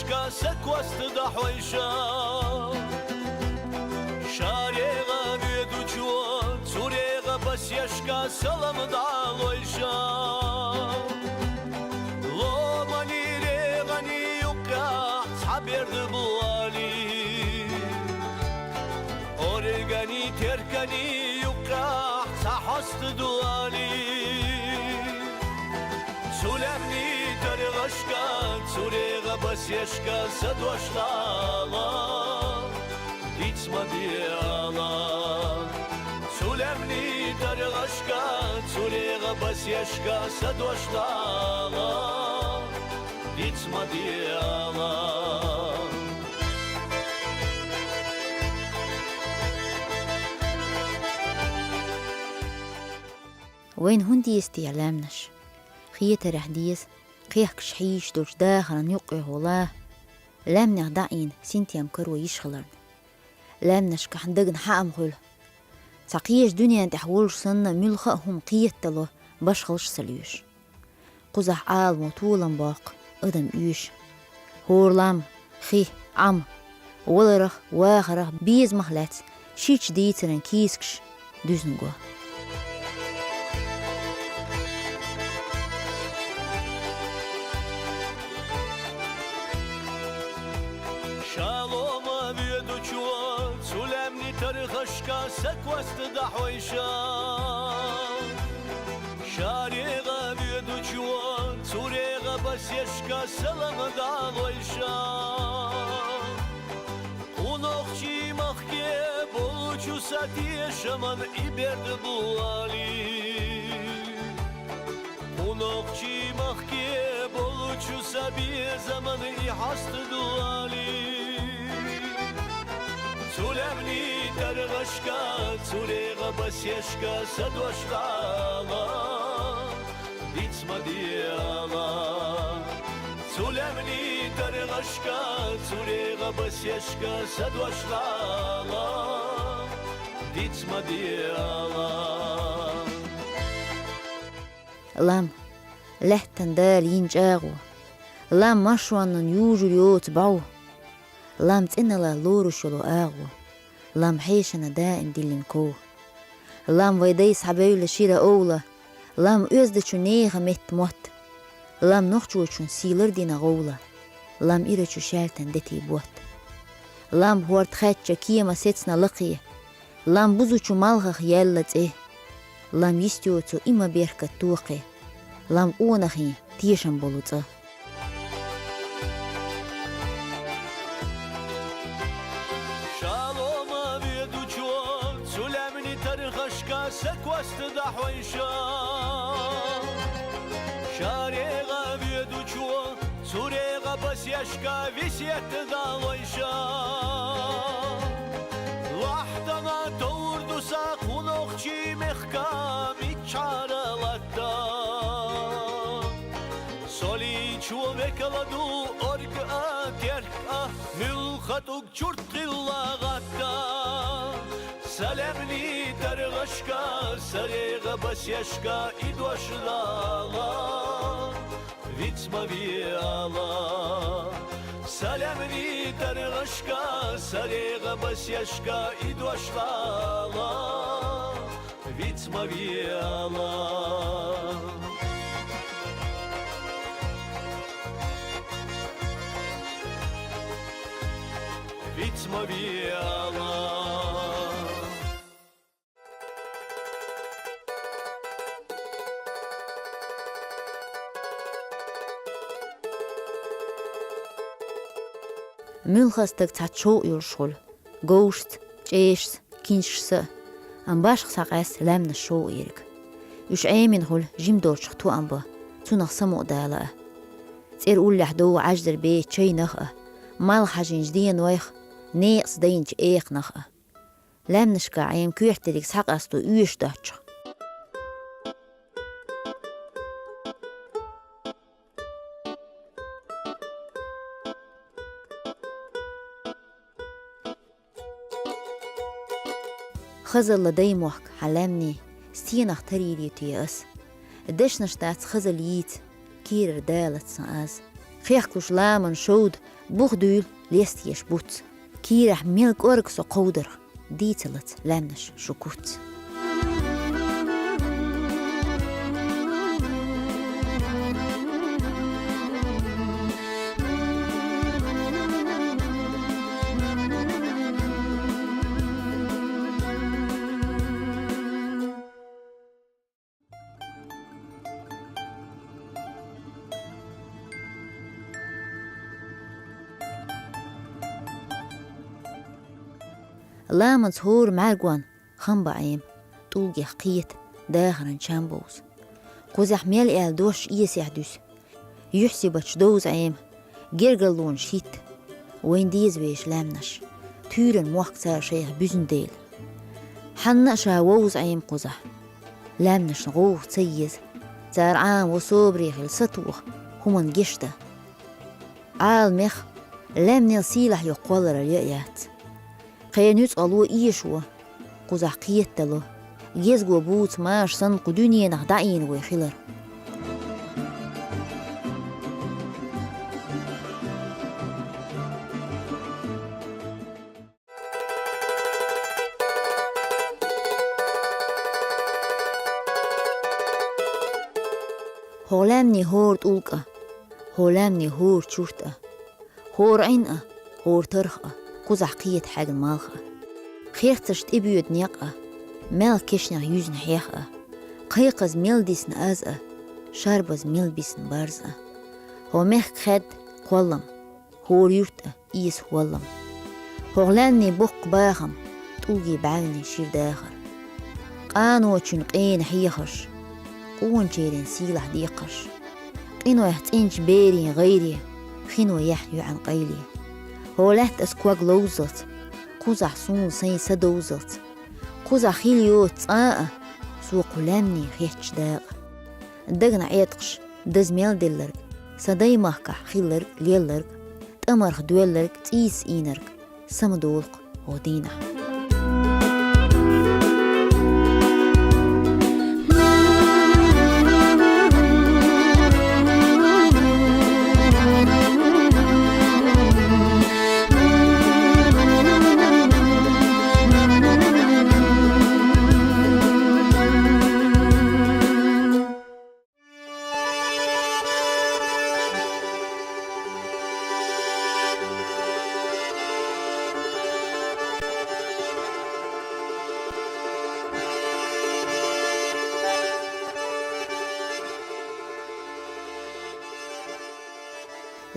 يشكا سكوست دحويشا شاريغا بيدو جوان سوريغا بس يشكا سلام دالويشا غوماني ريغاني يوكا صحبيرد بوالي أوريغاني تركاني يوكا صحست دوالي سولمني ترغشكا سوريغا بس يشكا سدوشلالا ديتسما ديالا سولمني ترغشكا سوريغا بس يشكا سدوشلالا ديتسما ديالا وين هندي استيعلامنش خية رحديس قيحك شحيش دوش داخل يقع هولاه لام نغدعين سنتيام كرو يشغلرن لام نشكح ندقن حقم خل ساقيش دنيا تحولش سنة ملخهم قية تلو بشغلش سليوش قزح آل موطولا باق ادم يوش هورلام خي عم ولرخ واخرخ بيز مخلات شيش ديترن كيسكش دوزنقوه شالوما بيدو جوان سولمني ترخشكا سكوست دحويشا شاريغا بيدو جوان سوريغا بس يشكا سلام دالويشا ونوخشي مخكي بولوچو ساتي شمن إبرد بوالي ونوخشي مخكي بولوچو سابي زمن إحست دوالي سولمني ترغشكا سوريغا بس يشكا سدوشلالا ديتسما ديالا سولمني ترغشكا سوريغا بس يشكا سدوشلالا ديتسما ديالا لام لحتن دال ينجاغو لام مشوان يوجو يوت باو لام تنلا لورو شلو آغو لام حيشنا دائم دلين كو لام ويديس حبايو لشيرا أولا لام أزدشو نيغا مت موت لام نخجوشون سيلر دينا غولا لام إيرشو شالتن دتي بوت لام هورت خاتشا كيما سيتسنا لقيه لام بوزوشو مالغخ يالت إيه لام يستيوتو إما بيركة توقي لام أونخي تيشن بولوتا شالوما بيدو جوان سولمني ترخشكا سكوست دحويشا شاريغا بيدو جوان سوريغا بس يشكا فيسيت دالويشا وحدنا توردو ساق ونوخشي مخكام اتشارلتا سولي چوبك لدو أرقا ترقا ملخطوك جرت اللغتا سلمني ترغشكا سريغا بس يشكا إدوشلالا فيتسما بيالا سلمني ترغشكا سريغا بس يشكا إدوشلالا فيتسما بيالا Вітьма біла. ملخستك تاتشو يرشول غوشت جيشت كينشس ام باشق ساقاس لامن شو إيرك يش عيمين هول جيم دورشق تو أمبا تونخ سمو دالا تير أول لحدو عجدر بي تشي نخأ مال حاجين جدين ويخ نيقس دينج إيق نخأ لامنشكا عيم كيحتريك ساق أستو يوش داتش خزل لدي موحك حلامني ستينخ تريري تيأس الدش نشتات خزل ييت كير دالت ساز خيخكوش لامن شود بوخ دول ليستيش بوت كيرح ميلك أوركسو قودر ديتلت لامنش شكوت لامن هور مارغوان خنبا عيم طولجي حقيت داخرن شامبوز قوزح ميل إل دوش إيس يحدوس يحسبتش دوز عيم جيرجلون شيت وين ديز ويش لامنش تورن موحك سار شيخ بزن ديل حنا شاووز عيم قوزح لامنش نغوخ تسيز زار عام وصوبري خل سطوخ همون جشتا عال مخ لامنيل سيلح يقولر اليأيات قينوت ألو إيشوا قوزح قيتلو جيزغو بوت ماش سنقو دنيا نخدعين ويخلر هولامني هور تولقة هولامني هور تشورتة هور عينقة هور ترخة قوزح قيت حاج المالخة خيرتش تبيوت نيقة مال كشنغ يوزن حيخة قيقز ميل ديسن أزقة شاربز ميل بيسن بارزقة هو ميخ خد قولم هور يورتة إيس هولم هغلاني بوق باخم توجي بعلني شير داخر قانو تشنقين حيخش قون شيرين سيلح ديقش قينو يحتينش بيرين غيري خينو يحيو عن قيلي هو لحت اسكواق لوزت قوزح سون سين سدوزت قوزح خيليوت سوق لامني خيحتش داق دقنا عيتقش دزميل دلرق سداي مهكح خيلرق ليلرق تأمرخ دويلرق تيس إينرق سمدولق ودينا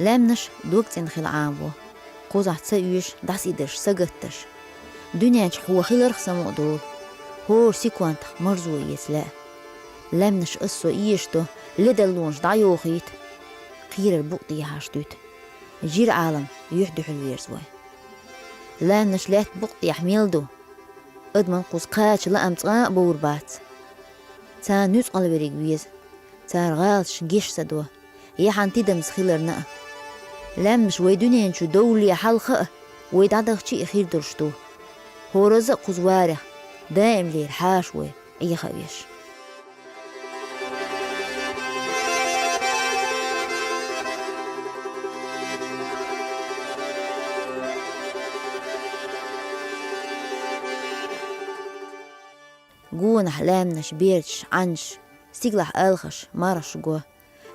لامنش دوكتين خيل عامبو قوزح تسيوش داس إدرش سقتش دنياش هو خيلرخ سمقدول هور سيكوانت مرزو يسلا لامنش قصو إيشتو لدلونش دعيوخيت خير البقطي يحاشتوت جير عالم يحدو حلويرزوي لامنش لات بقطي يحميلدو ادمن قوز قاتش لأم تغاق بوربات تان نوت قلبريق بيز تار غالش جيش سدوه يحان تدمز خيلرنا لامش ويدونين شو دولي حلقة ويدعدغ شي خير درشتو هو رزق قزواره دائم لي الحاشوي أي خبيش قون أحلامنش بيرتش عنش سيقلح ألخش مارش جوه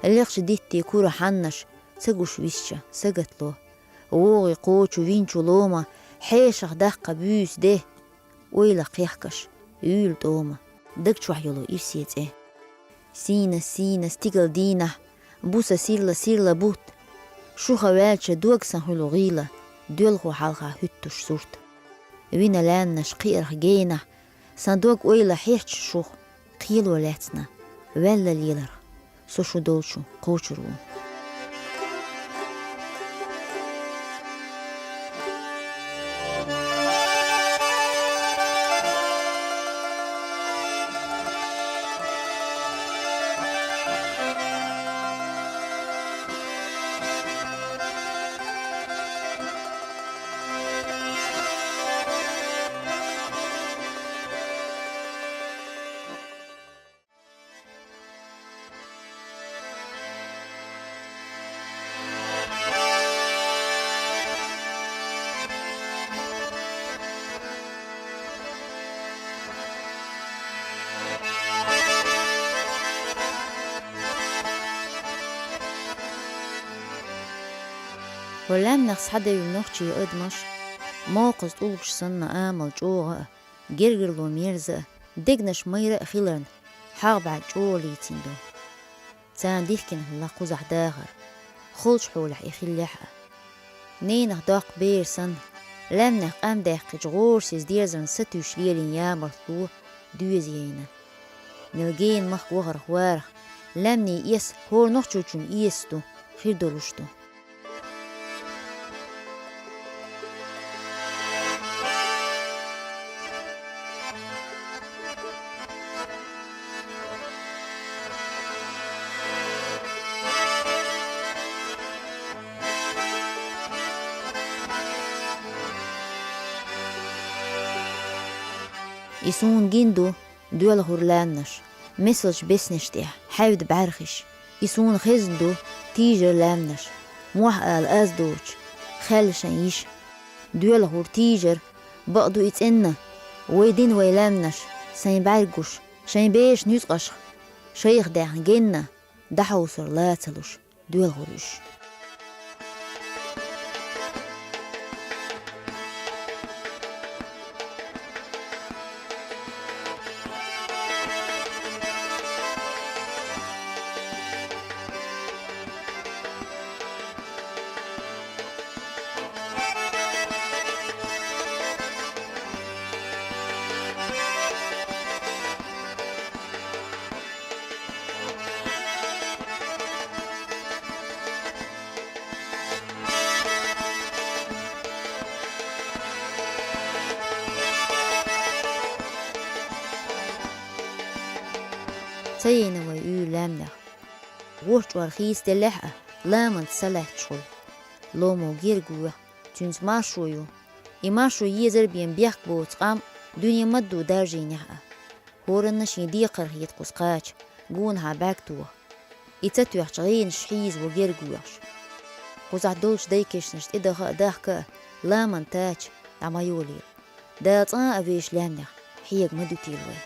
الليخش ديتي كورا حنش سقوش ويشة سقتلو ووغي قوتشو وينشو لوما حيشخ دقة بيوس ده ويلا قيحكش يول دوما دكتش وحيولو إفسيت سينا ستيقل دينا بوسا سيرلا بوت شو خوالشة دوكسن هلو غيلة دولغو حالخا هتوش صورت وينا لان شقيرخ جينا صندوق ويلا حيحش شوخ قيل ولاتنا ولا ليلر سوشو دولشو قوشرو ولم نخس حدا يمنوخشي أدمش موقز طولقش سنة آمل جوغة جرجر لو ميرزة دقنش ميرة خيلرن حاغبع جولي تندو تان ديفكن هلا قزح داغر خلش حولح يخليحة نينخ داق بير سن لمنخ أم داق جغور سيز ديرزن ستوش ليلين يامر ثلو دوزيينة نلقين مخ وغر خوارخ لمني إيس هور نخشوشون إيستو خير دولوشتو يسون جندو دول هورلانش مسلش بسنشتيح حاود بعرخش يسون خزندو تيجر لامنش موح قال أزدوش خالشن يش دول هور تيجر بقدو يتقنا ويدين ويلامنش سين بعرقش شين بيش نيسقش شيخ داخن جنة دحوصر لا تلوش دول هورش سينا ويقول لامنخ وحش ورخيص دلحة لامن تسلح تشول لومو جيرجوه تنس ماشويو إماشو يزر بين بيخ بوتقام دنيا مدو دارجي نحا هورنش يديقر يتقسقاش قونها باكتوه إتتوح شغين شحيز وجيرجوهش قزع دولش ديكش نشت إدخا داخكا لامن تاج عما يولير دا طان أبيش لامنخ حيق مدو تيلوي